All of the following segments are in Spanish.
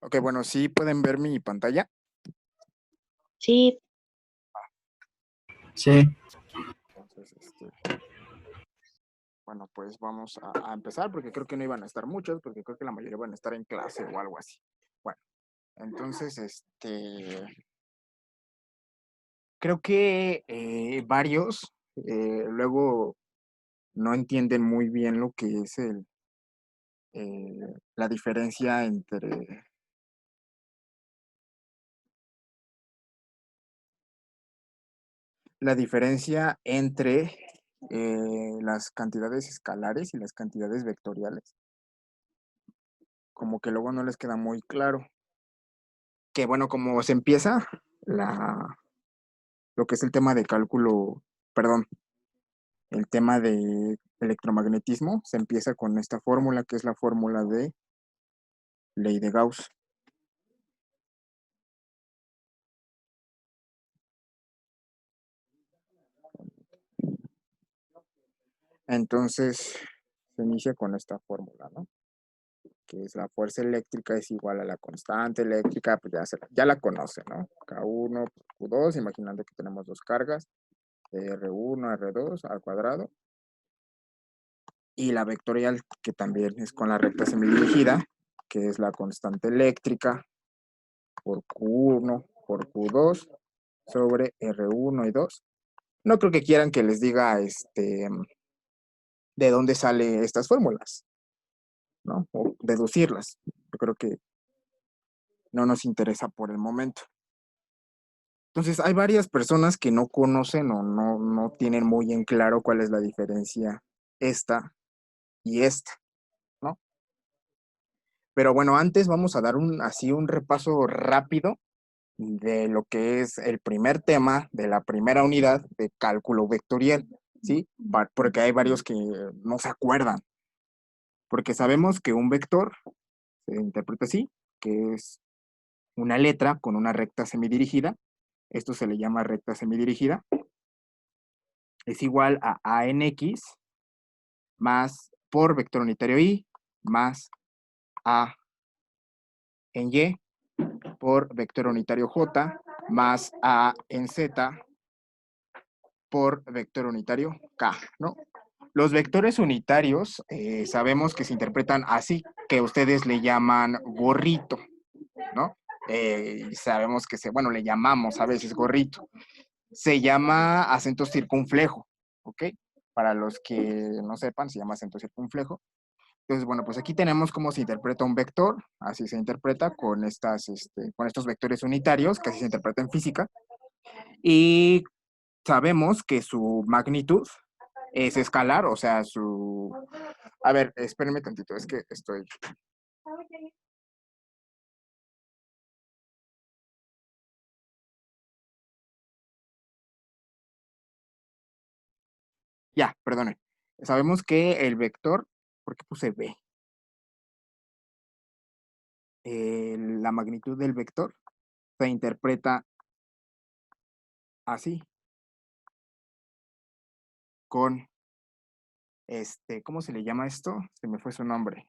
Ok, bueno, sí pueden ver mi pantalla. Sí, Sí, Entonces, bueno, pues vamos a empezar porque creo que no iban a estar muchos, porque creo que la mayoría van a estar en clase o algo así. Bueno, entonces, creo que varios luego no entienden muy bien lo que es la diferencia entre las cantidades escalares y las cantidades vectoriales. Como que luego no les queda muy claro. Que bueno, como se empieza lo que es el tema de cálculo, perdón, el tema de electromagnetismo, se empieza con esta fórmula, que es la fórmula de ley de Gauss. Entonces, se inicia con esta fórmula, ¿no? Que es la fuerza eléctrica es igual a la constante eléctrica, pues ya la conoce, ¿no? K1 por Q2, imaginando que tenemos dos cargas, R1, R2 al cuadrado, y la vectorial, que también es con la recta semidirigida, que es la constante eléctrica por Q1 por Q2 sobre R1 y 2. No creo que quieran que les diga de dónde salen estas fórmulas, ¿no? O deducirlas. Yo creo que no nos interesa por el momento. Entonces, hay varias personas que no conocen o no tienen muy en claro cuál es la diferencia esta y esta, ¿no? Pero bueno, antes vamos a dar así un repaso rápido de lo que es el primer tema de la primera unidad de cálculo vectorial, ¿sí? Porque hay varios que no se acuerdan, porque sabemos que un vector se interpreta así, que es una letra con una recta semidirigida, esto se le llama recta semidirigida, es igual a ANX más por vector unitario Y más A en Y por vector unitario J más A en Z por vector unitario K, ¿no? Los vectores unitarios sabemos que se interpretan así, que ustedes le llaman gorrito, ¿no? Sabemos que bueno, le llamamos a veces gorrito. Se llama acento circunflejo, ¿ok? Para los que no sepan, se llama acento circunflejo. Entonces, bueno, pues aquí tenemos cómo se interpreta un vector, así se interpreta con con estos vectores unitarios, que así se interpreta en física. Y sabemos que su magnitud es escalar, o sea, su... A ver, espérenme tantito, es que estoy... Ya, perdone. Sabemos que el vector, ¿por qué puse B? La magnitud del vector se interpreta así, con, ¿cómo se le llama esto? Se me fue su nombre.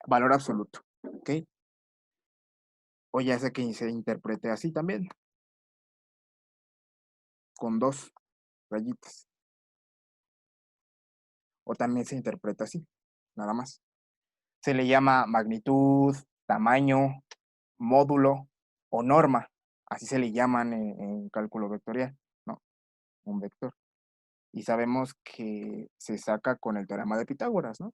Valor absoluto, ¿ok? O ya sea que se interprete así también, con dos rayitas. O también se interpreta así, nada más. Se le llama magnitud, tamaño, módulo o norma. Así se le llaman en cálculo vectorial, ¿no? Un vector. Y sabemos que se saca con el teorema de Pitágoras, ¿no?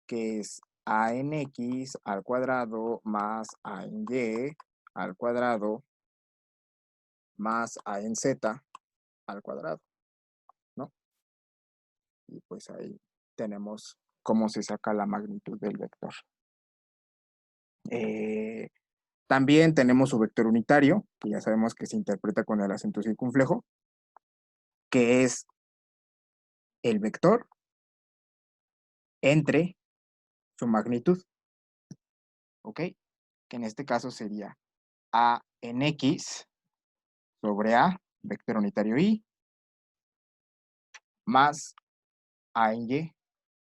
Que es a en x al cuadrado más a en y al cuadrado más a en z al cuadrado, ¿no? Y pues ahí tenemos cómo se saca la magnitud del vector. Eh, También tenemos su vector unitario, que ya sabemos que se interpreta con el acento circunflejo, que es el vector entre su magnitud, ¿ok? Que en este caso sería a en x sobre a, vector unitario y, más a en y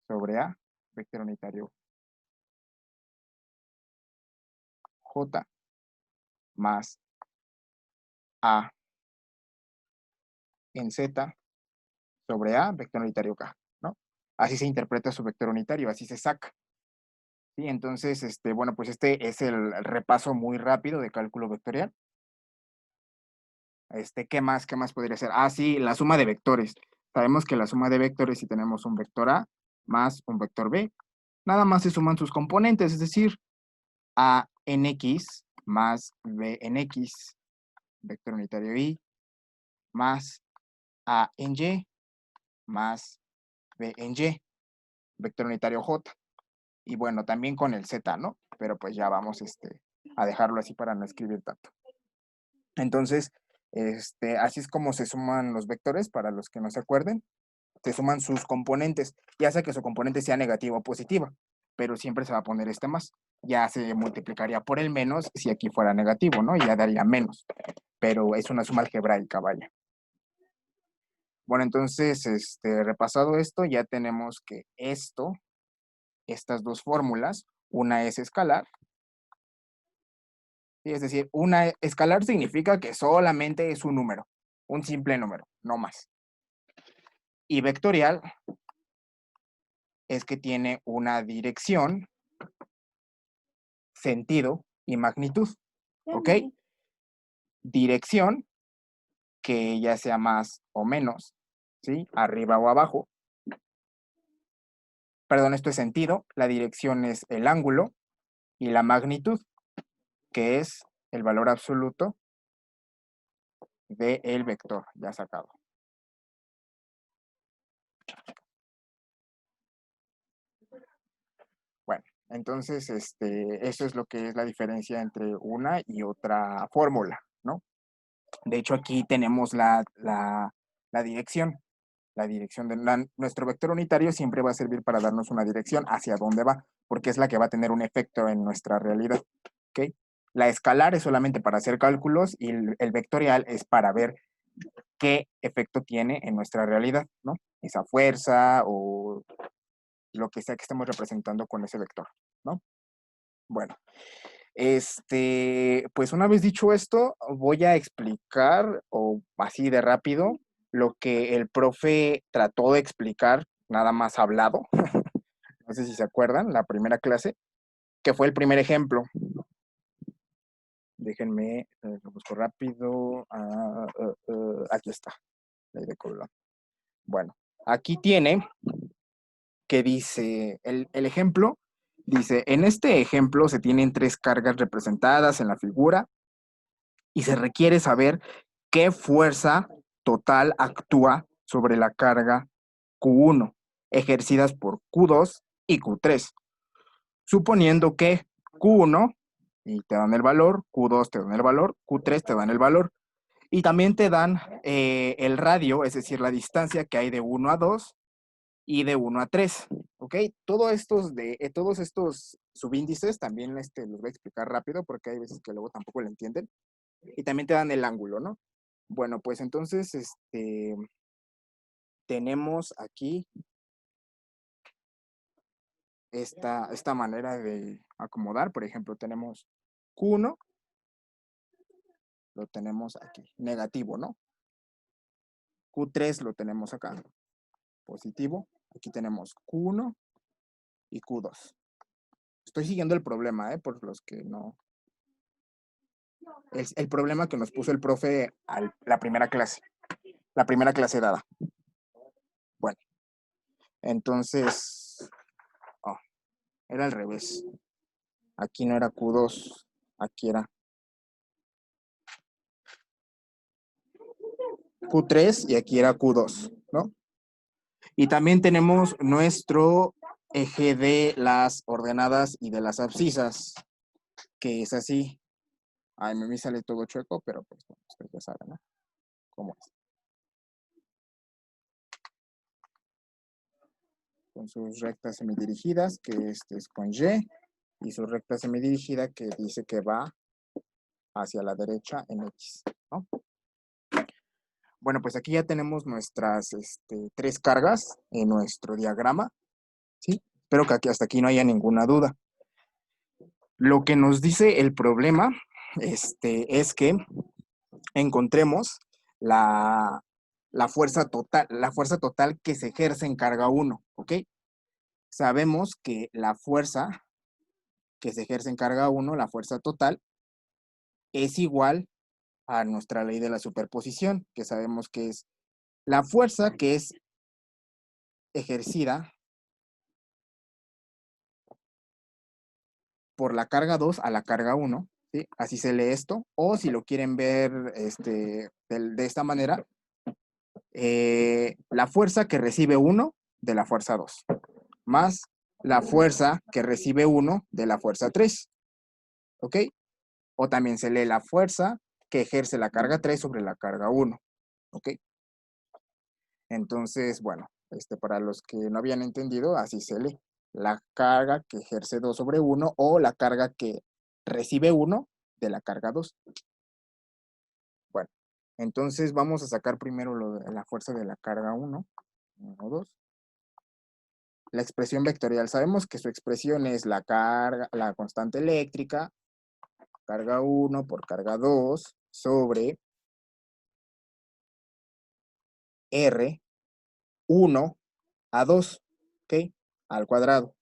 sobre a, vector unitario J más A en Z sobre A, vector unitario K, ¿no? Así se interpreta su vector unitario, así se saca. ¿Sí? Entonces, bueno, pues este es el repaso muy rápido de cálculo vectorial. ¿Qué más podría ser? Ah, sí, la suma de vectores. Sabemos que la suma de vectores, si tenemos un vector A más un vector B, nada más se suman sus componentes, es decir, A en X más B en X, vector unitario Y, más A en Y, más B en Y, vector unitario J. Y bueno, también con el Z, ¿no? Pero pues ya vamos a dejarlo así para no escribir tanto. Entonces, así es como se suman los vectores, para los que no se acuerden. Se suman sus componentes, ya sea que su componente sea negativa o positiva, pero siempre se va a poner más. Ya se multiplicaría por el menos si aquí fuera negativo, ¿no? Y ya daría menos, pero es una suma algebraica, vaya. Bueno, entonces, repasado esto, ya tenemos que estas dos fórmulas, una es escalar, ¿sí? Es decir, una escalar significa que solamente es un número, un simple número, no más. Y vectorial es que tiene una dirección, sentido y magnitud, ¿ok? Dirección, que ya sea más o menos, ¿sí? Arriba o abajo. Perdón, esto es sentido, la dirección es el ángulo y la magnitud, que es el valor absoluto del vector ya sacado. Bueno, entonces, eso es lo que es la diferencia entre una y otra fórmula, ¿no? De hecho, aquí tenemos la dirección. La dirección de nuestro vector unitario siempre va a servir para darnos una dirección hacia dónde va, porque es la que va a tener un efecto en nuestra realidad, ¿ok? La escalar es solamente para hacer cálculos y el vectorial es para ver qué efecto tiene en nuestra realidad, ¿no? Esa fuerza o lo que sea que estemos representando con ese vector, ¿no? Bueno, pues una vez dicho esto, voy a explicar, o así de rápido, lo que el profe trató de explicar, nada más hablado. No sé si se acuerdan, la primera clase, que fue el primer ejemplo. Déjenme, lo busco rápido. Aquí está, ley de Coulomb. Bueno, aquí tiene que dice, el ejemplo, dice, en este ejemplo se tienen 3 cargas representadas en la figura y se requiere saber qué fuerza total actúa sobre la carga Q1, ejercidas por Q2 y Q3, suponiendo que Q1, y te dan el valor, Q2 te dan el valor, Q3 te dan el valor, y también te dan el radio, es decir, la distancia que hay de 1 a 2 y de 1 a 3, ¿ok? Todos estos subíndices también los voy a explicar rápido porque hay veces que luego tampoco lo entienden. Y también te dan el ángulo, ¿no? Bueno, pues entonces, tenemos aquí esta manera de acomodar. Por ejemplo, tenemos Q1, lo tenemos aquí, negativo, ¿no? Q3 lo tenemos acá, positivo. Aquí tenemos Q1 y Q2. Estoy siguiendo el problema, por los que no. Es el problema que nos puso el profe a la primera clase dada. Bueno, entonces, era al revés. Aquí no era Q2, aquí era Q3 y aquí era Q2, ¿no? Y también tenemos nuestro eje de las ordenadas y de las abscisas, que es así. Ay, me sale todo chueco, pero pues bueno, ustedes ya saben, ¿no? Cómo es. Con sus rectas semidirigidas, que es con Y, y su recta semidirigida que dice que va hacia la derecha en X, ¿no? Bueno, pues aquí ya tenemos nuestras 3 cargas en nuestro diagrama, ¿sí? Espero que hasta aquí no haya ninguna duda. Lo que nos dice el problema es que encontremos la fuerza total que se ejerce en carga 1, ¿ok? Sabemos que la fuerza que se ejerce en carga 1, la fuerza total, es igual a nuestra ley de la superposición, que sabemos que es la fuerza que es ejercida por la carga 2 a la carga 1, ¿sí? Así se lee esto, o si lo quieren ver de esta manera, la fuerza que recibe 1 de la fuerza 2, más la fuerza que recibe 1 de la fuerza 3, ¿ok? O también se lee la fuerza que ejerce la carga 3 sobre la carga 1, ¿ok? Entonces, bueno, para los que no habían entendido, así se lee. La carga que ejerce 2 sobre 1 o la carga que recibe 1 de la carga 2. Bueno, entonces vamos a sacar primero la fuerza de la carga 1, 1, 2. La expresión vectorial, sabemos que su expresión es la carga, la constante eléctrica, carga 1 por carga 2 sobre R 1 a 2, ¿ok? Al cuadrado,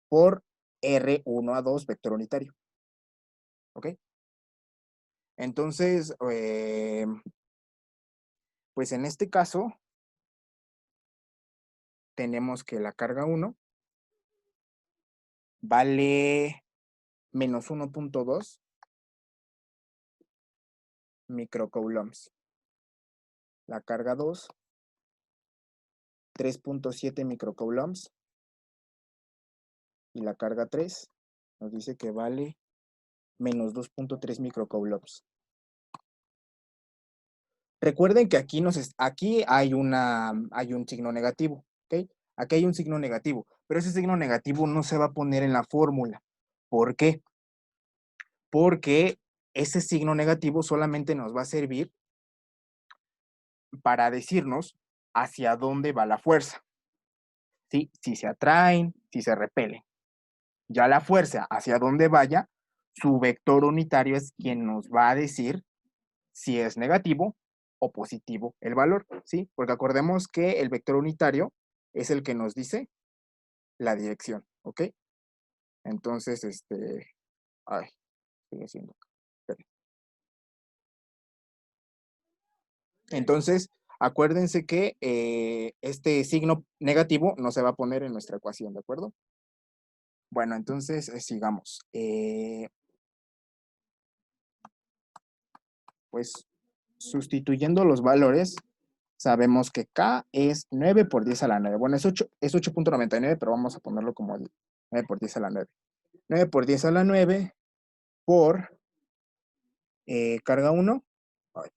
por R1 a 2 vector unitario, ¿ok? Entonces, pues en este caso, tenemos que la carga 1 vale menos 1.2 microcoulombs. La carga 2, 3.7 microcoulombs. Y la carga 3 nos dice que vale menos 2.3 microcoulombs. Recuerden que aquí hay un signo negativo, ¿ok? Aquí hay un signo negativo, pero ese signo negativo no se va a poner en la fórmula. ¿Por qué? Porque ese signo negativo solamente nos va a servir para decirnos hacia dónde va la fuerza, ¿sí? Si se atraen, si se repelen. Ya la fuerza hacia dónde vaya, su vector unitario es quien nos va a decir si es negativo o positivo el valor, ¿sí? Porque acordemos que el vector unitario es el que nos dice la dirección, ¿ok? Entonces, ay, estoy haciendo. Entonces, acuérdense que este signo negativo no se va a poner en nuestra ecuación, ¿de acuerdo? Bueno, entonces sigamos. Pues sustituyendo los valores, sabemos que K es 9 por 10 a la 9. Bueno, es 8.99, pero vamos a ponerlo como 9 por 10 a la 9. 9 por 10 a la 9 por carga 1. Ay,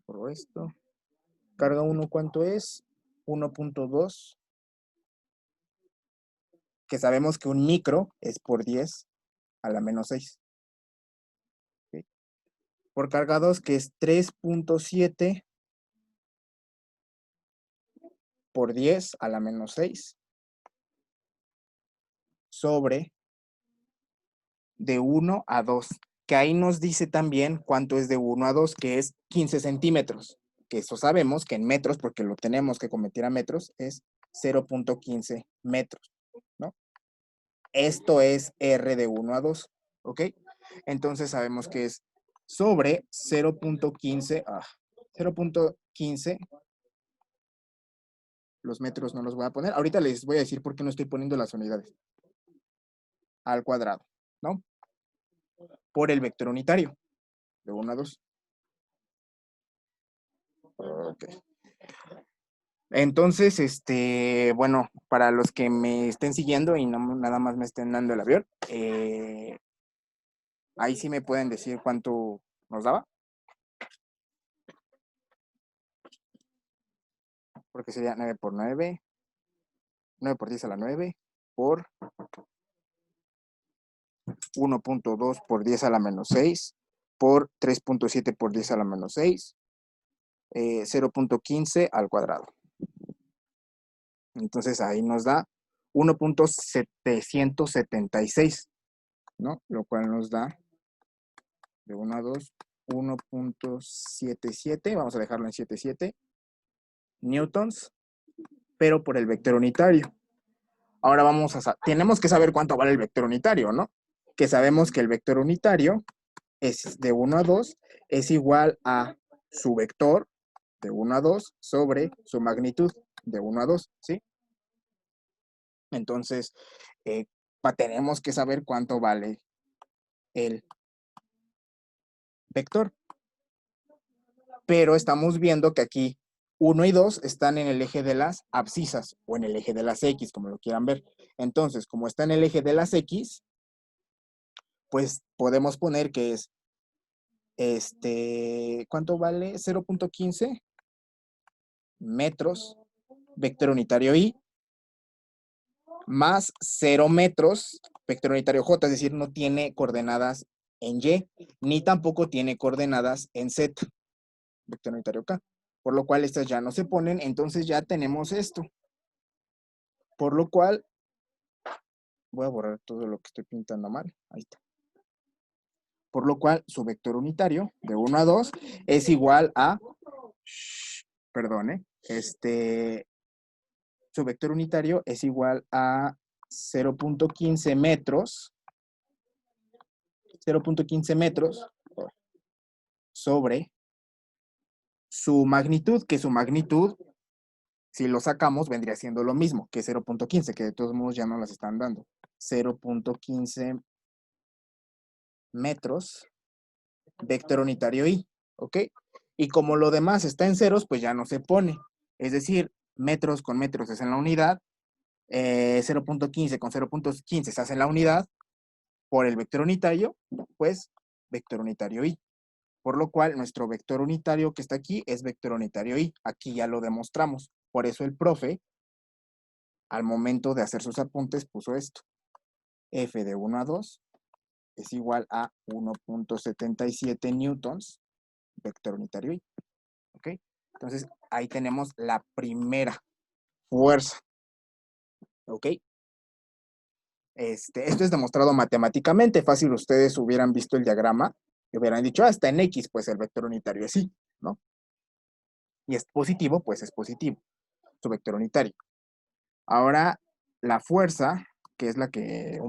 por esto. Carga 1, ¿cuánto es? 1.2. Que sabemos que un micro es por 10 a la menos 6. ¿Sí? Por carga 2, que es 3.7 por 10 a la menos 6. Sobre de 1 a 2, que ahí nos dice también cuánto es de 1 a 2, que es 15 centímetros, que eso sabemos que en metros, porque lo tenemos que convertir a metros, es 0.15 metros, ¿no? Esto es R de 1 a 2, ¿ok? Entonces sabemos que es sobre 0.15, 0.15, los metros no los voy a poner, ahorita les voy a decir por qué no estoy poniendo las unidades, al cuadrado, ¿no? Por el vector unitario, de 1 a 2. Ok. Entonces, bueno, para los que me estén siguiendo y no nada más me estén dando el avión, ahí sí me pueden decir cuánto nos daba. Porque sería 9 por 9, 9 por 10 a la 9, por 1.2 por 10 a la menos 6, por 3.7 por 10 a la menos 6, 0.15 al cuadrado. Entonces ahí nos da 1.776, ¿no? Lo cual nos da de 1 a 2, 1.77, vamos a dejarlo en 77 newtons, pero por el vector unitario. Ahora tenemos que saber cuánto vale el vector unitario, ¿no? Que sabemos que el vector unitario es de 1 a 2, es igual a su vector de 1 a 2 sobre su magnitud de 1 a 2, ¿sí? Entonces, tenemos que saber cuánto vale el vector. Pero estamos viendo que aquí 1 y 2 están en el eje de las abscisas o en el eje de las X, como lo quieran ver. Entonces, como está en el eje de las X, pues podemos poner que es, ¿cuánto vale? 0.15 metros, vector unitario Y, más 0 metros, vector unitario J, es decir, no tiene coordenadas en Y, ni tampoco tiene coordenadas en Z, vector unitario K. Por lo cual estas ya no se ponen, entonces ya tenemos esto. Por lo cual, voy a borrar todo lo que estoy pintando mal. Ahí está. Por lo cual, su vector unitario de 1 a 2 es igual a, perdón, su vector unitario es igual a 0.15 metros, 0.15 metros sobre su magnitud, que su magnitud, si lo sacamos, vendría siendo lo mismo que 0.15, que de todos modos ya no las están dando. 0.15 metros, vector unitario Y, ¿ok? Y como lo demás está en ceros, pues ya no se pone. Es decir, metros con metros es en la unidad, 0.15 con 0.15 se hace en la unidad, por el vector unitario, pues vector unitario Y. Por lo cual, nuestro vector unitario que está aquí es vector unitario Y. Aquí ya lo demostramos. Por eso el profe, al momento de hacer sus apuntes, puso esto. F de 1 a 2 es igual a 1.77 newtons, vector unitario Y. ¿Ok? Entonces, ahí tenemos la primera fuerza. ¿Ok? Esto es demostrado matemáticamente. Fácil, ustedes hubieran visto el diagrama y hubieran dicho, está en X, pues el vector unitario es Y, ¿no? Y es positivo, pues es positivo, su vector unitario. Ahora, la fuerza, que es la que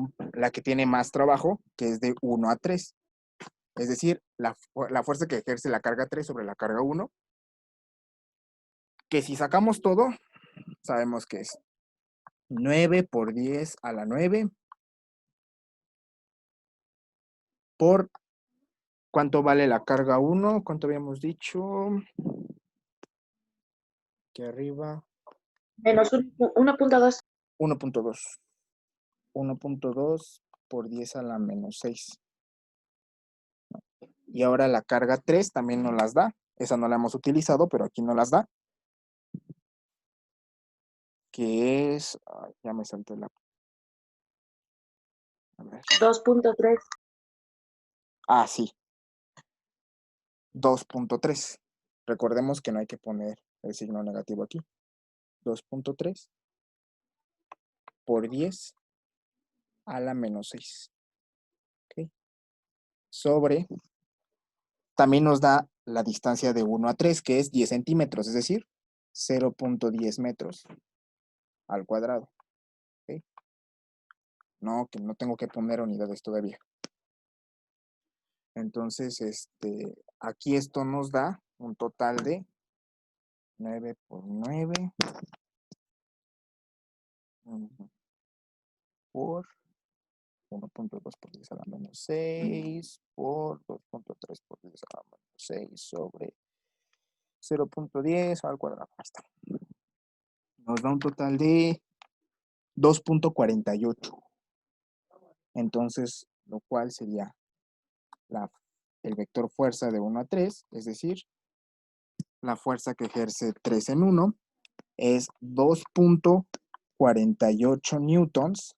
tiene más trabajo, que es de 1 a 3. Es decir, la fuerza que ejerce la carga 3 sobre la carga 1, que si sacamos todo, sabemos que es 9 por 10 a la 9 por ¿cuánto vale la carga 1? ¿Cuánto habíamos dicho? Aquí arriba. Menos 1.2. 1.2. 1.2 por 10 a la menos 6. Y ahora la carga 3 también nos las da. Esa no la hemos utilizado, pero aquí nos las da. Que es... ay, ya me salté la... A ver. 2.3. Ah, sí. 2.3. Recordemos que no hay que poner el signo negativo aquí. 2.3 por 10 a la menos 6. ¿Ok? Sobre... También nos da la distancia de 1 a 3, que es 10 centímetros, es decir, 0.10 metros al cuadrado. ¿Ok? No, que no tengo que poner unidades todavía. Entonces, aquí esto nos da un total de 9 por 9 por 1.2 por 10 a la menos 6 por 2.3 por 10 a la menos 6 sobre 0.10 al cuadrado. Ahí está. Nos da un total de 2.48. Entonces, lo cual sería el vector fuerza de 1 a 3, es decir, la fuerza que ejerce 3 en 1 es 2.48 newtons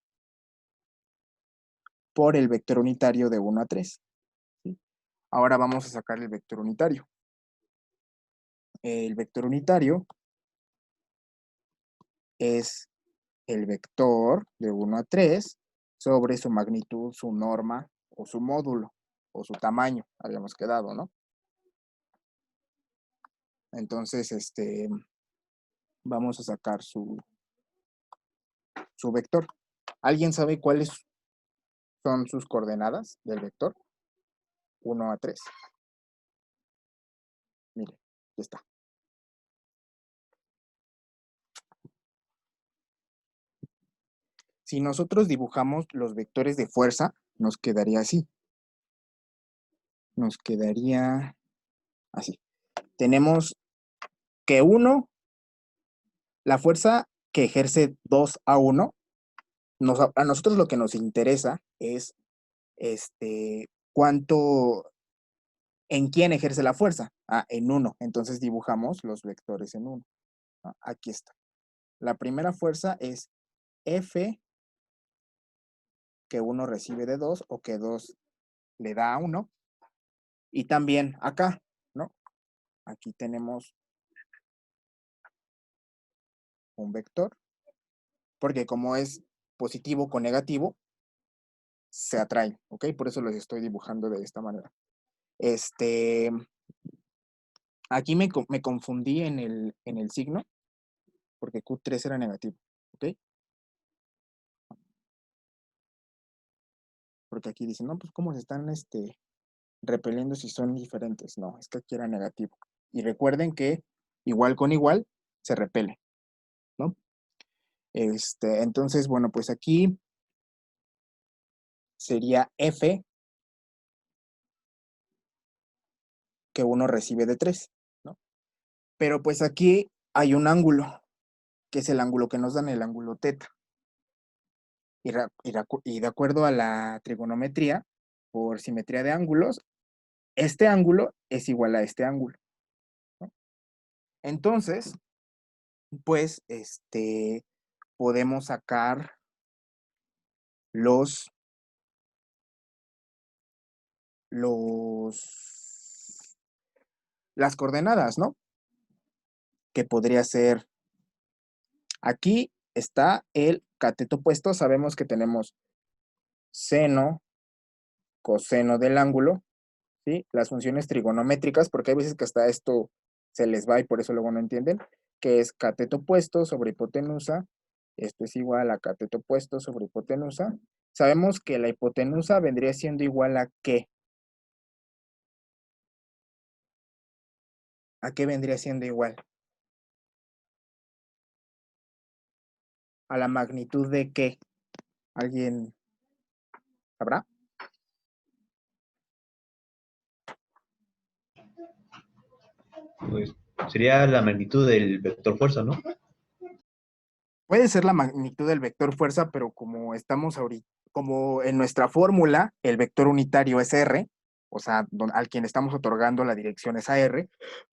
por el vector unitario de 1 a 3. ¿Sí? Ahora vamos a sacar el vector unitario. El vector unitario es el vector de 1 a 3 sobre su magnitud, su norma o su módulo o su tamaño, habíamos quedado, ¿no? Entonces, vamos a sacar su vector. ¿Alguien sabe cuáles son sus coordenadas del vector? 1 a 3. Mire, aquí está. Si nosotros dibujamos los vectores de fuerza, nos quedaría así. Nos quedaría así. Tenemos que 1, la fuerza que ejerce 2 a 1, a nosotros lo que nos interesa es cuánto, en quién ejerce la fuerza. Ah, en 1. Entonces dibujamos los vectores en 1. Ah, aquí está. La primera fuerza es F, que 1 recibe de 2 o que 2 le da a 1. Y también acá, ¿no? Aquí tenemos un vector, porque como es positivo con negativo, se atraen, ¿ok? Por eso los estoy dibujando de esta manera. Aquí me confundí en el signo, porque Q3 era negativo, ¿ok? Porque aquí dicen, no, pues cómo se están repeliendo si son diferentes. No, es que aquí era negativo. Y recuerden que igual con igual se repele, ¿no? Entonces, bueno, pues aquí sería F, que 1 recibe de 3, ¿no? Pero pues aquí hay un ángulo, que es el ángulo que nos dan, el ángulo teta. Y de acuerdo a la trigonometría, por simetría de ángulos, este ángulo es igual a este ángulo, ¿no? Entonces, pues, podemos sacar los, las coordenadas, ¿no? Que podría ser, aquí está el cateto opuesto, sabemos que tenemos seno, coseno del ángulo, ¿sí? Las funciones trigonométricas, porque hay veces que hasta esto se les va y por eso luego no entienden, que es cateto opuesto sobre hipotenusa, esto es igual a cateto opuesto sobre hipotenusa. Sabemos que la hipotenusa vendría siendo igual a ¿qué? ¿A qué vendría siendo igual? ¿A la magnitud de qué? ¿Alguien sabrá? Pues sería la magnitud del vector fuerza, ¿no? Puede ser la magnitud del vector fuerza, pero como estamos ahorita, como en nuestra fórmula, el vector unitario es R, o sea, al quien estamos otorgando la dirección es a R,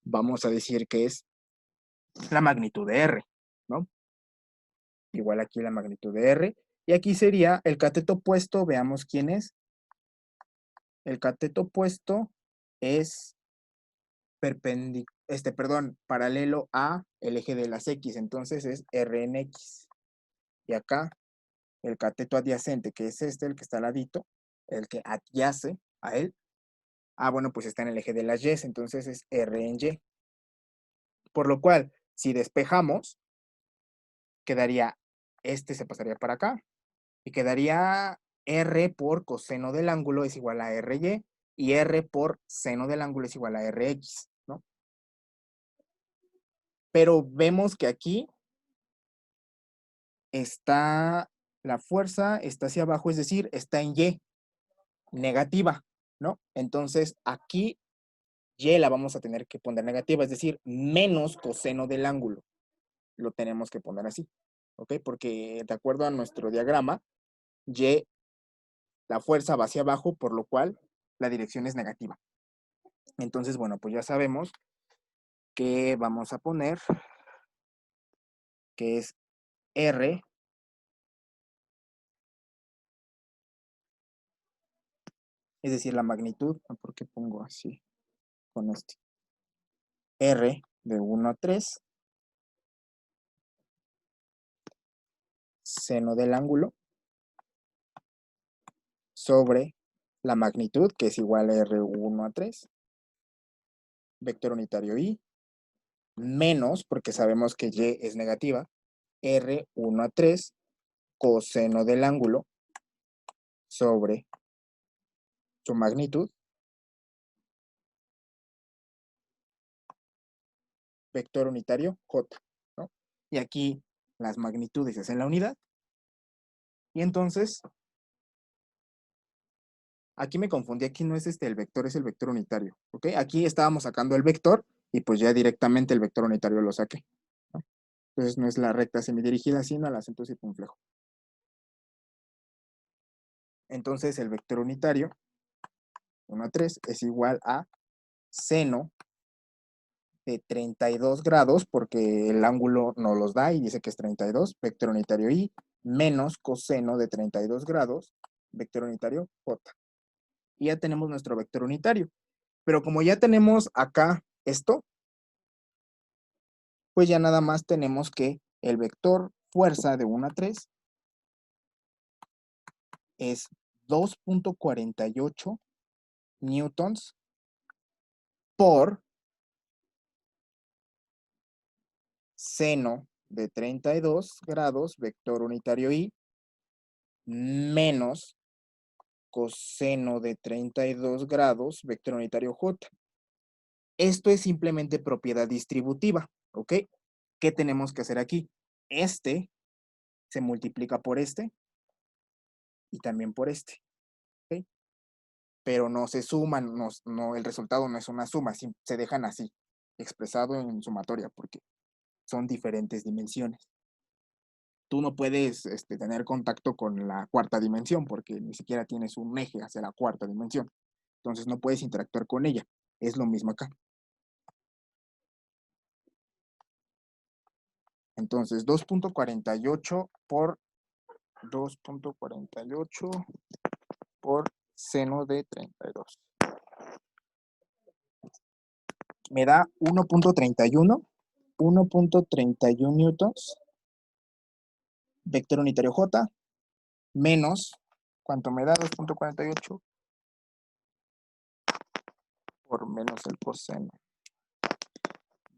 vamos a decir que es la magnitud de R, ¿no? Igual aquí la magnitud de R. Y aquí sería el cateto opuesto, veamos quién es. El cateto opuesto es paralelo a el eje de las X, entonces es R en X. Y acá el cateto adyacente, que es el que está al ladito, el que adyace a él. Ah, bueno, pues está en el eje de las Y, entonces es R en Y. Por lo cual, si despejamos, quedaría, se pasaría para acá, y quedaría R por coseno del ángulo es igual a RY, y R por seno del ángulo es igual a RX, ¿no? Pero vemos que aquí está la fuerza, está hacia abajo, es decir, está en Y, negativa, ¿no? Entonces, aquí Y la vamos a tener que poner negativa, es decir, menos coseno del ángulo. Lo tenemos que poner así, ¿ok? Porque de acuerdo a nuestro diagrama, Y, la fuerza va hacia abajo, por lo cual la dirección es negativa. Entonces, bueno, pues ya sabemos que vamos a poner que es R, es decir, la magnitud, ¿por qué pongo así con R de 1 a 3 seno del ángulo sobre la magnitud, que es igual a R1 a 3, vector unitario I, menos, porque sabemos que Y es negativa, R1 a 3, coseno del ángulo sobre su magnitud, vector unitario J, ¿no? Y aquí las magnitudes es en la unidad. Y entonces, aquí me confundí, aquí no es el vector, es el vector unitario, ¿ok? Aquí estábamos sacando el vector y pues ya directamente el vector unitario lo saqué, ¿no? Entonces no es la recta semidirigida, sino el acento circunflejo. Entonces el vector unitario, 1 a 3, es igual a seno de 32 grados, porque el ángulo no los da y dice que es 32, vector unitario I, menos coseno de 32 grados, vector unitario J. Y ya tenemos nuestro vector unitario. Pero como ya tenemos acá esto, pues ya nada más tenemos que el vector fuerza de 1 a 3 es 2.48 newtons por seno de 32 grados, vector unitario I, menos coseno de 32 grados, vector unitario J. Esto es simplemente propiedad distributiva, ¿ok? ¿Qué tenemos que hacer aquí? Este se multiplica por este y también por este, ¿ok? Pero no se suman, no, el resultado no es una suma, se dejan así, expresado en sumatoria, porque son diferentes dimensiones. Tú no puedes tener contacto con la cuarta dimensión, porque ni siquiera tienes un eje hacia la cuarta dimensión. Entonces no puedes interactuar con ella. Es lo mismo acá. Entonces 2.48 por 2.48 por seno de 32. Me da 1.31 newtons, vector unitario J, menos, ¿cuánto me da? 2.48 por menos el coseno.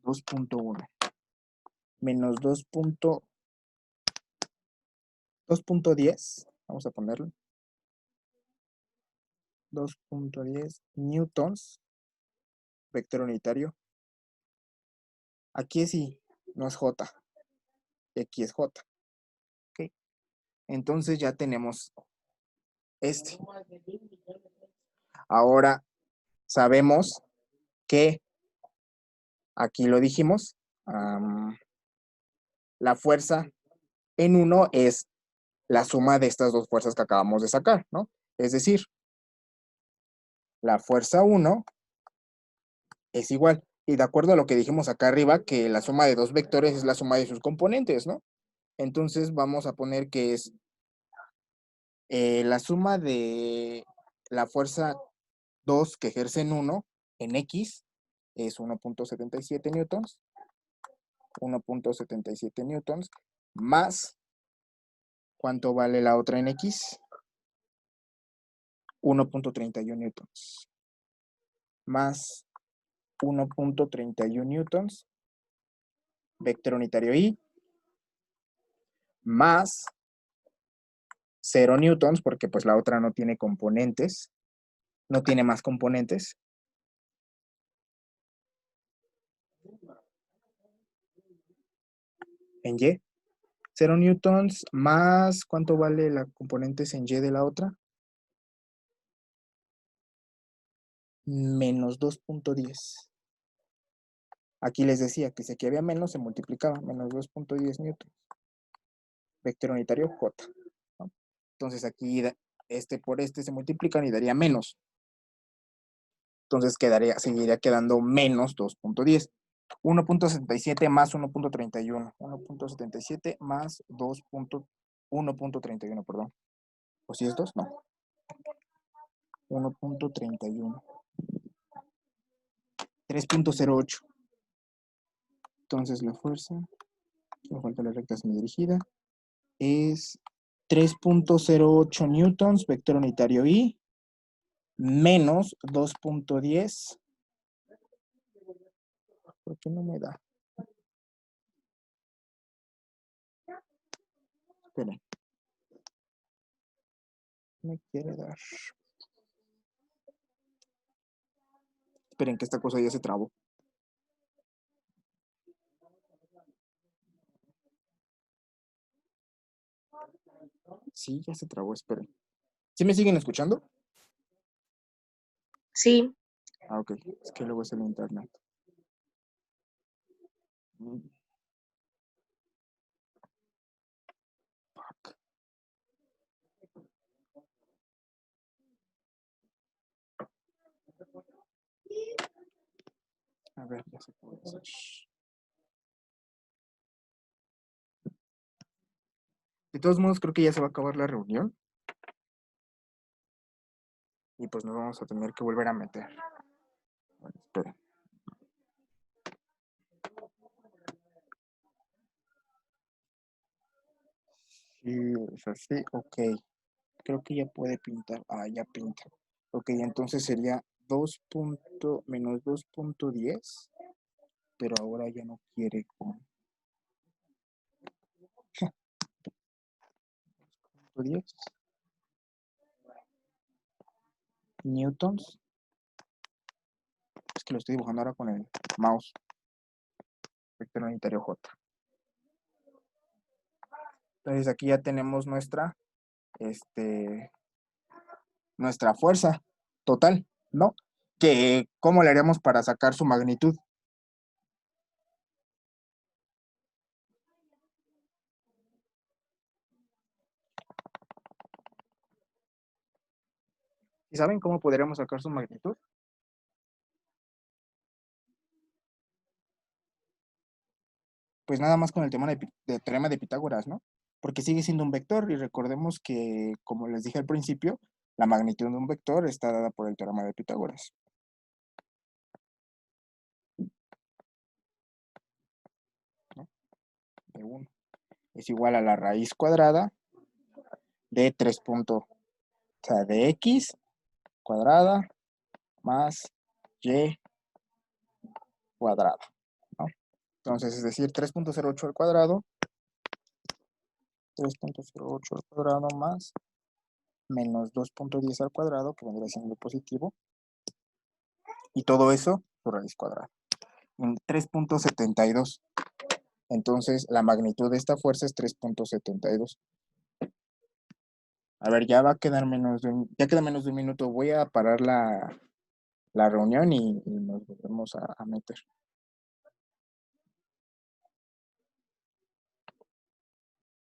2.1 menos 2.10, vamos a ponerlo. 2.10 newtons, vector unitario. Aquí es I, no es J. Y aquí es J. ¿Ok? Entonces ya tenemos este. Ahora sabemos que, aquí lo dijimos, la fuerza en 1 es la suma de estas dos fuerzas que acabamos de sacar, ¿no? Es decir, la fuerza 1 es igual. Y de acuerdo a lo que dijimos acá arriba, que la suma de dos vectores es la suma de sus componentes, ¿no? Entonces vamos a poner que es la suma de la fuerza 2 que ejerce en 1 en X es 1.77 newtons. 1.77 newtons más, ¿cuánto vale la otra en X? 1.31 newtons. Más 1.31 newtons, vector unitario I, más 0 newtons, porque pues la otra no tiene componentes, no tiene más componentes. En Y. 0 newtons más, ¿cuánto vale la componentes en Y de la otra? Menos 2.10. Aquí les decía que si aquí había menos, se multiplicaba, menos 2.10 newtons. Vector unitario J, ¿no? Entonces aquí este por este se multiplican y daría menos. Entonces seguiría quedando menos 2.10. 1.77 más 1.31. 1.77 más 1.31, perdón. ¿O si es 2? No. 1.31. 3.08. Entonces la fuerza, me falta la recta semidirigida, es 3.08 newtons, vector unitario I, menos 2.10. ¿Por qué no me da? Esperen. Me quiere dar. Esperen que esta cosa ya se trabó. Sí, ya se trabó, esperen. ¿Sí me siguen escuchando? Sí, Ah, ok. Es que luego es el internet. Fuck. A ver, ya se puede hacer. De todos modos, creo que ya se va a acabar la reunión. Y pues nos vamos a tener que volver a meter. Bueno, esperen. Sí, es así, ok. Creo que ya puede pintar. Ah, ya pinta. Ok, entonces sería menos 2.10. Pero ahora ya no quiere con 10 newtons. Es que lo estoy dibujando ahora con el mouse. Vector unitario J. Entonces aquí ya tenemos nuestra fuerza total, ¿no? Que, ¿cómo le haríamos para sacar su magnitud? ¿Y saben cómo podríamos sacar su magnitud? Pues nada más con el tema de teorema de Pitágoras, ¿no? Porque sigue siendo un vector y recordemos que, como les dije al principio, la magnitud de un vector está dada por el teorema de Pitágoras. ¿No? De 1 es igual a la raíz cuadrada de 3 puntos, o sea, de x cuadrada más y cuadrada, ¿no? Entonces, es decir, 3.08 al cuadrado, 3.08 al cuadrado más menos 2.10 al cuadrado, que vendría siendo positivo, y todo eso por raíz cuadrada, en 3.72. Entonces, la magnitud de esta fuerza es 3.72. A ver, ya va a quedar ya queda menos de un minuto. Voy a parar la reunión y nos volvemos a meter.